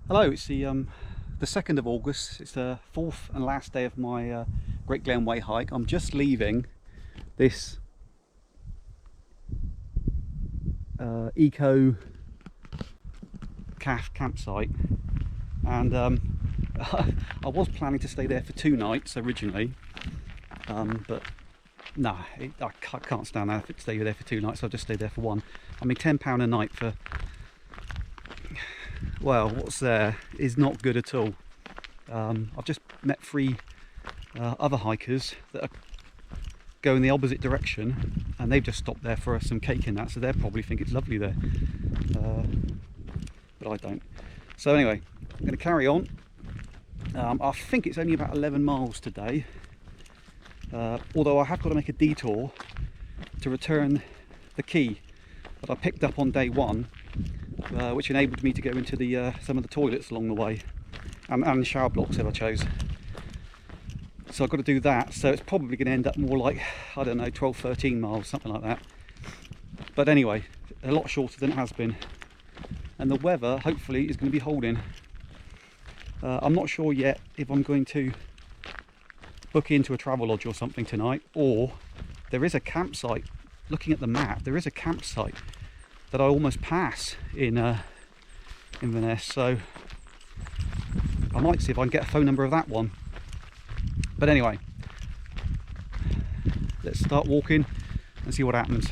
Hello, it's the 2nd of August. It's the 4th and last day of my Great Glen Way hike. I'm just leaving this eco calf campsite, and I was planning to stay there for 2 nights originally, but no, I can't stand that if it stay there for 2 nights. I'll just stay there for 1. I mean, £10 a night for, well, what's there is not good at all. I've just met 3 other hikers that are going the opposite direction, and they've just stopped there for some cake and that, so they'll probably think it's lovely there, but I don't. So anyway, I'm going to carry on. I think it's only about 11 miles today, although I have got to make a detour to return the key that I picked up on day 1, which enabled me to go into the some of the toilets along the way, and shower blocks if I chose. So I've got to do that, so it's probably going to end up more like, I don't know, 12-13 miles, something like that. But anyway, a lot shorter than it has been, and the weather hopefully is going to be holding. I'm not sure yet if I'm going to book into a travel lodge or something tonight, or there is a campsite. Looking at the map, there is a campsite that I almost pass in Inverness, so I might see if I can get a phone number of that one. But anyway, let's start walking and see what happens.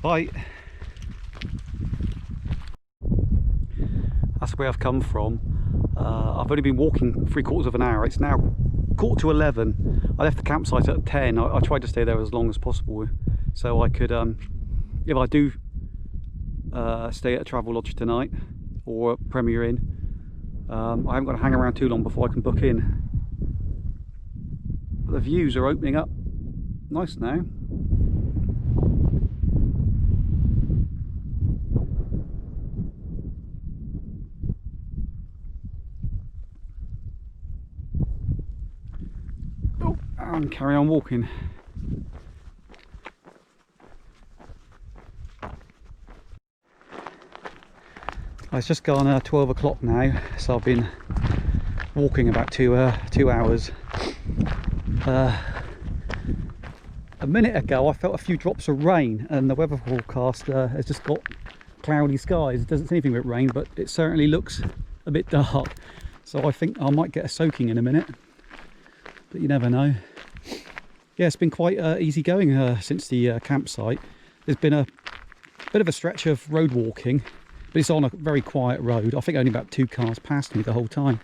Bye. That's where I've come from. I've only been walking 3/4 of an hour. It's now 10:45. I left the campsite at 10. I tried to stay there as long as possible, so I could, if I do stay at a travel lodge tonight or a Premier Inn, I haven't got to hang around too long before I can book in. But the views are opening up nice now. Oh, and carry on walking. It's just gone 12 o'clock now, so I've been walking about 2 hours. A minute ago I felt a few drops of rain, and the weather forecast has just got cloudy skies. It doesn't see anything but rain, but it certainly looks a bit dark, so I think I might get a soaking in a minute, but you never know. Yeah, it's been quite easy going since the campsite. There's been a bit of a stretch of road walking, but it's on a very quiet road. I think only about 2 cars passed me the whole time.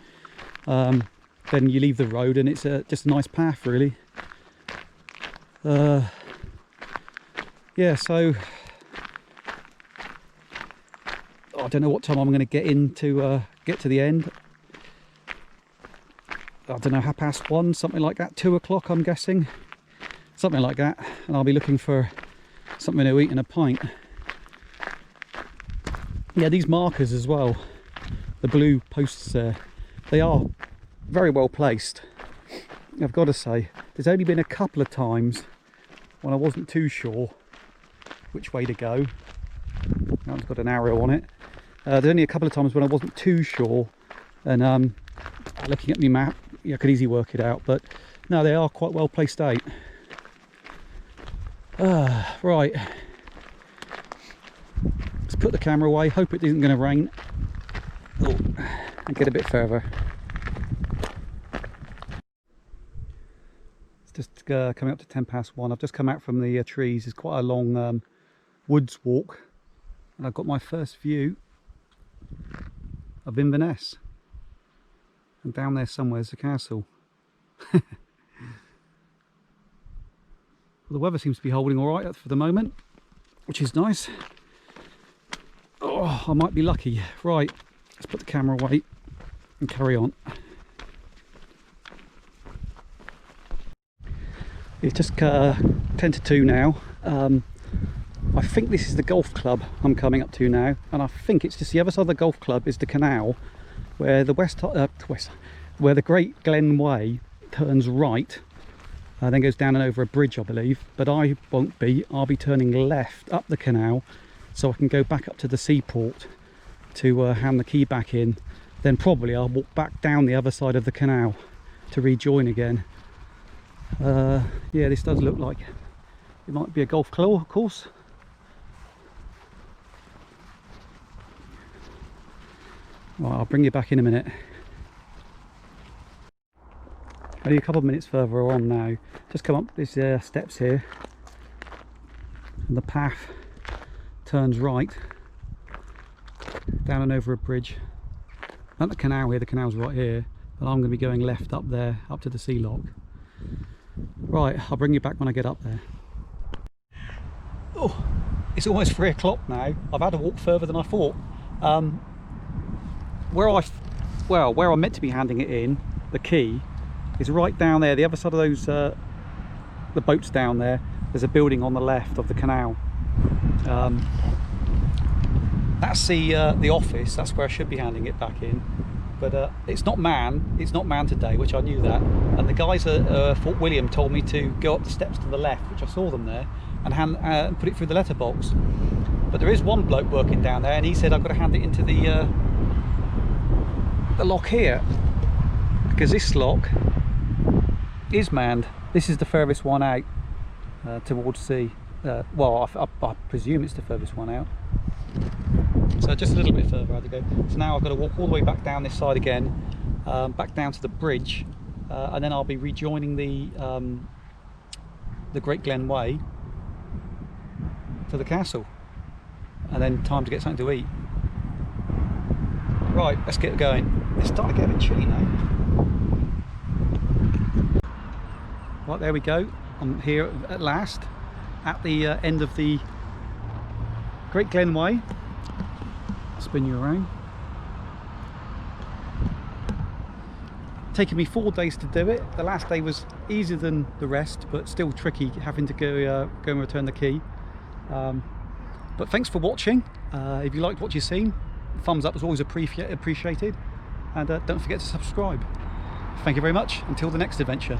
Then you leave the road and it's just a nice path, really. Yeah, so I don't know what time I'm going to get in to get to the end. I don't know, 1:30, something like that. 2 o'clock, I'm guessing, something like that. And I'll be looking for something to eat and a pint. Yeah, these markers as well, the blue posts there, they are very well placed. I've got to say, there's only been a couple of times when I wasn't too sure which way to go. Now it's got an arrow on it. There's only a couple of times when I wasn't too sure, and looking at my map, I could easily work it out. But no, they are quite well placed out. Right. Let's put the camera away, hope it isn't going to rain. Oh, and get a bit further. It's just coming up to 1:10. I've just come out from the trees. It's quite a long woods walk, and I've got my first view of Inverness. And down there somewhere is the castle. Well, the weather seems to be holding all right for the moment, which is nice. Oh, I might be lucky. Right, let's put the camera away and carry on. It's just 1:50 now. I think this is the golf club I'm coming up to now, and I think it's just the other side of the golf club is the canal, where the where the Great Glen Way turns right, then goes down and over a bridge, I believe. But I won't be. I'll be turning left up the canal, so I can go back up to the seaport to hand the key back in. Then probably I'll walk back down the other side of the canal to rejoin again. Yeah, this does look like it might be a golf course. Right, I'll bring you back in a minute. Only a couple of minutes further on now. Just come up these steps here, and the path turns right down and over a bridge. At the canal here, the canal's right here, but I'm going to be going left up there, up to the sea lock. Right, I'll bring you back when I get up there. Oh, it's almost 3 o'clock now. I've had to walk further than I thought. Where I'm meant to be handing it in, the key, is right down there, the other side of those, the boats down there. There's a building on the left of the canal. That's the office. That's where I should be handing it back in. But it's not manned today, which I knew that. And the guys at Fort William told me to go up the steps to the left, which I saw them there, and put it through the letterbox. But there is one bloke working down there, and he said I've got to hand it into the lock here, because this lock is manned. This is the furthest one out towards sea. Well, I presume it's the furthest one out. So just a little bit further I had to go. So now I've got to walk all the way back down this side again, back down to the bridge, and then I'll be rejoining the Great Glen Way to the castle, and then time to get something to eat. Right, let's get going. It's starting to get a bit chilly now. Right, there we go. I'm here at last at the end of the Great Glen Way. Spin you around. Taken me 4 days to do it. The last day was easier than the rest, but still tricky having to go and return the key. But thanks for watching. If you liked what you've seen, thumbs up is always appreciated, and don't forget to subscribe. Thank you very much. Until the next adventure.